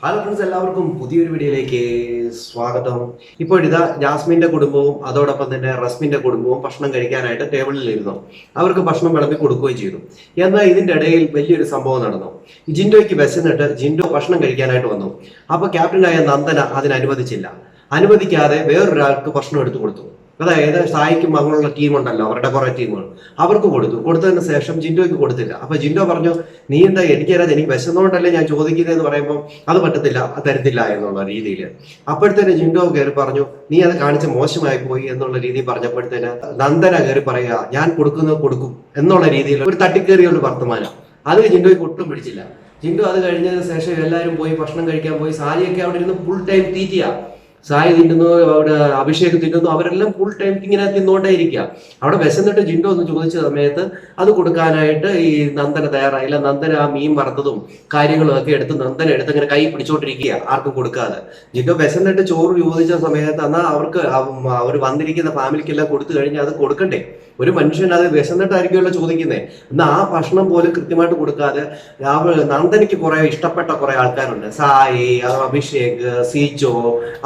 Hello friends, എല്ലാവർക്കും പുതിയൊരു വീഡിയോയിലേക്ക് സ്വാഗതം. ഇപ്പോഴിതാ ജാസ്മിന്റെ കുടുംബവും അതോടൊപ്പം തന്നെ റസ്മിന്റെ കുടുംബവും ഭക്ഷണം കഴിക്കാനായിട്ട് ടേബിളിൽ ഇരുന്നു. അവർക്ക് ഭക്ഷണം വിളമ്പി കൊടുക്കുകയും ചെയ്തു. എന്നാൽ ഇതിന്റെ ഇടയിൽ വലിയൊരു സംഭവം നടന്നു. ജിൻഡോയ്ക്ക് വിശന്നിട്ട് ജിൻഡോ ഭക്ഷണം കഴിക്കാനായിട്ട് വന്നു. അപ്പൊ ക്യാപ്റ്റനായ നന്ദന അതിന് അനുവദിക്കാതെ വേറൊരാൾക്ക് ഭക്ഷണം എടുത്തു കൊടുത്തു. അതായത് സായിക്കും അങ്ങനെയുള്ള ടീമുണ്ടല്ലോ, അവരുടെ കുറെ ടീമുകൾ, അവർക്ക് കൊടുത്തതിന് ശേഷം ജിൻഡോയ്ക്ക് കൊടുത്തില്ല. അപ്പൊ ജിൻഡോ പറഞ്ഞു, നീ എന്താ എനിക്കറിയാതെ, എനിക്ക് വിശന്നുകൊണ്ടല്ലേ ഞാൻ ചോദിക്കുന്നതെന്ന് പറയുമ്പോൾ അത് പറ്റത്തില്ല, തരത്തില്ല എന്നുള്ള രീതിയിൽ. അപ്പോഴത്തേന് ജിൻഡോ കയറി പറഞ്ഞു, നീ അത് കാണിച്ച് മോശമായി പോയി എന്നുള്ള രീതിയിൽ പറഞ്ഞപ്പോഴത്തേന് നന്ദന കയറി പറയുക, ഞാൻ കൊടുക്കും എന്നുള്ള രീതിയിൽ ഒരു തട്ടിക്കേറിയ ഒരു വർത്തമാനം. അത് ജിൻഡോയ്ക്ക് ഒട്ടും പിടിച്ചില്ല. ജിൻഡോ അത് കഴിഞ്ഞതിന് ശേഷം എല്ലാവരും പോയി ഭക്ഷണം കഴിക്കാൻ പോയി. സായിയൊക്കെ അവിടെ ഇരുന്ന് ഫുൾ ടൈം തീറ്റിയാ. സായി തിന്നുന്നു, അവിടെ അഭിഷേക് തിന്നുന്നു, അവരെല്ലാം ഫുൾ ടൈം ഇങ്ങനെ തിന്നുകൊണ്ടേ ഇരിക്കുക. അവിടെ വിശന്നിട്ട് ജിൻഡോ ഒന്ന് ചോദിച്ച സമയത്ത് അത് കൊടുക്കാനായിട്ട് ഈ നന്ദന തയ്യാറായില്ല. നന്ദന ആ മീൻ വറുത്തതും കാര്യങ്ങളും ഒക്കെ നന്ദന എടുത്ത് ഇങ്ങനെ കൈ പിടിച്ചോണ്ടിരിക്കുക, ആർക്കും കൊടുക്കാതെ. ജിൻഡോ വിശന്നിട്ട് ചോറ് ചോദിച്ച സമയത്ത് എന്നാൽ അവർക്ക് അവർ വന്നിരിക്കുന്ന ഫാമിലിക്കെല്ലാം കൊടുത്തു കഴിഞ്ഞാൽ അത് കൊടുക്കണ്ടേ? ഒരു മനുഷ്യൻ അത് വിശന്നിട്ടായിരിക്കുമല്ലോ ചോദിക്കുന്നത്. എന്നാൽ ആ ഭക്ഷണം പോലും കൃത്യമായിട്ട് കൊടുക്കാതെ നന്ദനയ്ക്ക് കുറെ ഇഷ്ടപ്പെട്ട കുറെ ആൾക്കാരുണ്ട്. സായി, അഭിഷേക്, സീച്ചോ,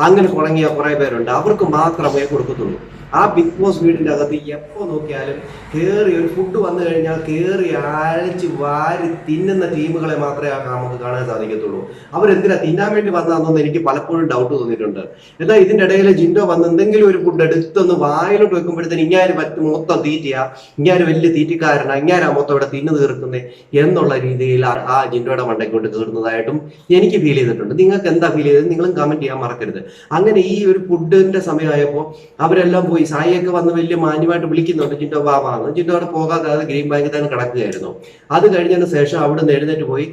അങ്ങനെ തുടങ്ങിയ കുറെ പേരുണ്ട്. അവർക്ക് മാത്രമേ കൊടുക്കത്തുള്ളൂ. ആ ബിഗ് ബോസ് വീടിന്റെ അകത്ത് എപ്പോ നോക്കിയാലും കേറി ഒരു ഫുഡ് വന്നു കഴിഞ്ഞാൽ കേറി അരച്ച് വാരി തിന്നുന്ന ടീമുകളെ മാത്രമേ നമുക്ക് കാണാൻ സാധിക്കത്തുള്ളൂ. അവരെന്തിനാ തിന്നാൻ വേണ്ടി വന്നതെന്നൊന്നും എനിക്ക് പലപ്പോഴും ഡൗട്ട് തോന്നിയിട്ടുണ്ട്. എന്നാൽ ഇതിന്റെ ഇടയിൽ ജിൻഡോ വന്ന് എന്തെങ്കിലും ഒരു ഫുഡ് എടുത്തൊന്ന് വായിലോട്ട് വെക്കുമ്പോഴത്തേന് ഇങ്ങാര് മൊത്തം തീറ്റിയാ, ഇങ്ങാര് വലിയ തീറ്റിക്കാരനാ, ഇങ്ങാരാ മൊത്തം ഇവിടെ തിന്നു തീർക്കുന്നേ എന്നുള്ള രീതിയിൽ ആ ജിൻഡോയുടെ മണ്ടയ്ക്കോട്ട് കയറുന്നതായിട്ടും എനിക്ക് ഫീൽ ചെയ്തിട്ടുണ്ട്. നിങ്ങൾക്ക് എന്താ ഫീൽ ചെയ്തത്? നിങ്ങളും കമന്റ് ചെയ്യാൻ മറക്കരുത്. അങ്ങനെ ഈ ഒരു ഫുഡിന്റെ സമയമായപ്പോൾ അവരെല്ലാം പോയി. സായിയൊക്കെ വന്ന് വലിയ മാന്യമായിട്ട് വിളിക്കുന്നുണ്ട്, ജിൻഡോ വാന്ന്. ജിൻഡോ അവിടെ പോകാതെ അത് ഗ്രീൻ ബാങ്കിൽ തന്നെ കിടക്കുകയായിരുന്നു. അത് കഴിഞ്ഞതിന് ശേഷം അവിടെ നിന്ന് എഴുന്നേറ്റ് പോയി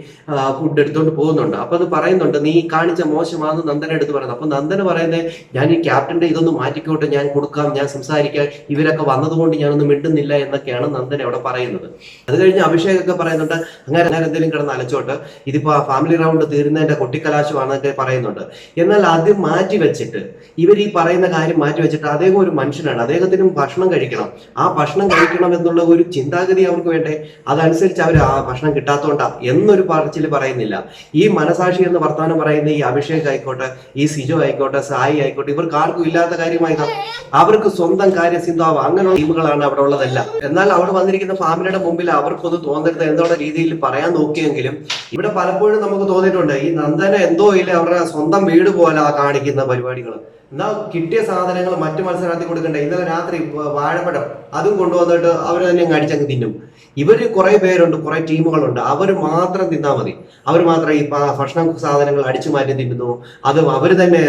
ഫുഡ് എടുത്തുകൊണ്ട് പോകുന്നുണ്ട്. അപ്പൊ അത് പറയുന്നുണ്ട്, നീ കാണിച്ച മോശമാണെന്ന് നന്ദന എടുത്ത് പറയുന്നത്. അപ്പൊ നന്ദന പറയുന്നത്, ഞാൻ ഈ ക്യാപ്റ്റന്റെ ഇതൊന്ന് മാറ്റിക്കോട്ടെ, ഞാൻ കൊടുക്കാം, ഞാൻ സംസാരിക്കാൻ, ഇവരൊക്കെ വന്നതുകൊണ്ട് ഞാനൊന്നും മിണ്ടുന്നില്ല എന്നൊക്കെയാണ് നന്ദന അവിടെ പറയുന്നത്. അത് കഴിഞ്ഞ് അഭിഷേകൊക്കെ പറയുന്നുണ്ട്, അങ്ങനെ എന്തെങ്കിലും കിടന്ന് അലച്ചോട്ട്, ഇതിപ്പോ ഫാമിലി റൗണ്ട് തീരുന്നതിന്റെ കൊട്ടിക്കലാശമാണെന്നൊക്കെ പറയുന്നുണ്ട്. എന്നാൽ അത് മാറ്റി വെച്ചിട്ട്, ഇവർ ഈ പറയുന്ന കാര്യം മാറ്റി വെച്ചിട്ട്, അദ്ദേഹം ഒരു മനുഷ്യനാണ്, അദ്ദേഹത്തിനും ഭക്ഷണം കഴിക്കണം. ആ ഭക്ഷണം കഴിക്കണം എന്നുള്ള ഒരു ചിന്താഗതി അവർക്ക് വേണ്ടേ? അതനുസരിച്ച് അവർ ആ ഭക്ഷണം കിട്ടാത്തോണ്ടാ എന്നൊരു പറച്ചിൽ പറയുന്നില്ല. ഈ മനസാക്ഷി എന്ന് വർത്തമാനം പറയുന്ന ഈ അഭിഷേക് ആയിക്കോട്ടെ, ഈ സിജോ ആയിക്കോട്ടെ, സായി ആയിക്കോട്ടെ, ഇവർക്ക് ആർക്കും ഇല്ലാത്ത കാര്യമായി. അവർക്ക് സ്വന്തം കാര്യസിന്ധാവ് അങ്ങനെയുള്ള ടീമുകളാണ് അവിടെ ഉള്ളതല്ല. എന്നാൽ അവിടെ വന്നിരിക്കുന്ന ഫാമിലിയുടെ മുമ്പിൽ അവർക്കൊന്ന് തോന്നരുത് എന്നുള്ള രീതിയിൽ പറയാൻ നോക്കിയെങ്കിലും ഇവിടെ പലപ്പോഴും നമുക്ക് തോന്നിയിട്ടുണ്ട്, ഈ നന്ദന എന്തോ ഇല്ല അവരുടെ സ്വന്തം വീട് പോലെ കാണിക്കുന്ന പരിപാടികൾ. എന്നാൽ കിട്ടിയ സാധനങ്ങൾ മറ്റു മത്സരാർത്ഥി കൊടുക്കണ്ടേ? ഇന്നലെ രാത്രി വാഴപ്പഴം അതും കൊണ്ടുവന്നിട്ട് അവർ തന്നെ അടിച്ചങ്ങ് തിന്നും. ഇവര് കുറെ പേരുണ്ട്, കുറെ ടീമുകളുണ്ട്, അവർ മാത്രം തിന്നാൽ മതി. അവർ മാത്രം ഈ ഭക്ഷണ സാധനങ്ങൾ അടിച്ചു മാറ്റി തിന്നുന്നു, അത് അവർ തന്നെ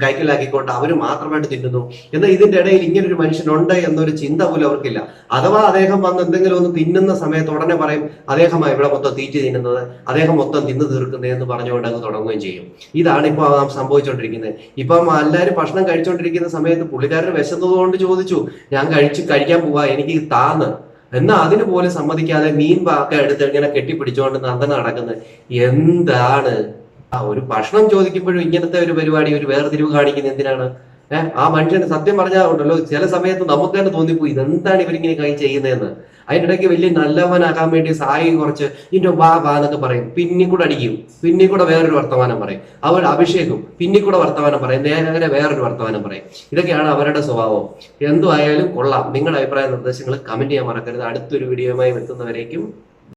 കൈക്കലാക്കിക്കൊണ്ട് അവർ മാത്രമായിട്ട് തിന്നുന്നു. എന്നാൽ ഇതിന്റെ ഇടയിൽ ഇങ്ങനൊരു മനുഷ്യനുണ്ട് എന്നൊരു ചിന്ത പോലും അവർക്കില്ല. അഥവാ അദ്ദേഹം വന്ന് എന്തെങ്കിലും ഒന്ന് തിന്നുന്ന സമയത്ത് ഉടനെ പറയും, അദ്ദേഹമാണ് ഇവിടെ മൊത്തം തീറ്റി തിന്നുന്നത്, അദ്ദേഹം മൊത്തം തിന്നു തീർക്കുന്നത് എന്ന് പറഞ്ഞുകൊണ്ട് അങ്ങ് തുടങ്ങുകയും ചെയ്യും. ഇതാണ് ഇപ്പൊ സംഭവിച്ചുകൊണ്ടിരിക്കുന്നത്. ഇപ്പം എല്ലാവരും ഭക്ഷണം കഴിച്ചുകൊണ്ടിരിക്കുന്ന സമയത്ത് പുള്ളിക്കാരന് വിശന്നതുകൊണ്ട് ചോദിച്ചു, ഞാൻ കഴിക്കാൻ പോവാ, എനിക്ക് താന്ന്. എന്നാൽ അതിന് പോലും സമ്മതിക്കാതെ മീൻ പാക്ക എടുത്ത് ഇങ്ങനെ കെട്ടിപ്പിടിച്ചുകൊണ്ട് നന്ദന നടക്കുന്നത് എന്താണ്? ഒരു ഭക്ഷണം ചോദിക്കുമ്പോഴും ഇങ്ങനത്തെ ഒരു പരിപാടി, ഒരു വേർതിരിവ് കാണിക്കുന്നത് എന്തിനാണ്? ആ മനുഷ്യന് സത്യം പറഞ്ഞാൽ ഉണ്ടല്ലോ, ചില സമയത്ത് നമുക്ക് തന്നെ തോന്നിപ്പോയി ഇതെന്താണ് ഇവരിങ്ങനെ കൈ ചെയ്യുന്നതെന്ന്. അതിനിടയ്ക്ക് വലിയ നല്ലവനാക്കാൻ വേണ്ടി സായി കുറച്ച് ഇന്റെ വാ എന്നൊക്കെ പറയും, പിന്നി കൂടെ അടിക്കും, പിന്നി കൂടെ വേറൊരു വർത്തമാനം പറയും. അവർ അഭിഷേകും പിന്നി കൂടെ വർത്തമാനം പറയും, നേരെ വേറൊരു വർത്തമാനം പറയും. ഇതൊക്കെയാണ് അവരുടെ സ്വഭാവം. എന്തുമായാലും കൊള്ളാം. നിങ്ങളുടെ അഭിപ്രായ നിർദ്ദേശങ്ങൾ കമന്റ് ചെയ്യാൻ മറക്കരുത്. അടുത്തൊരു വീഡിയോയുമായി എത്തുന്നവരേക്കും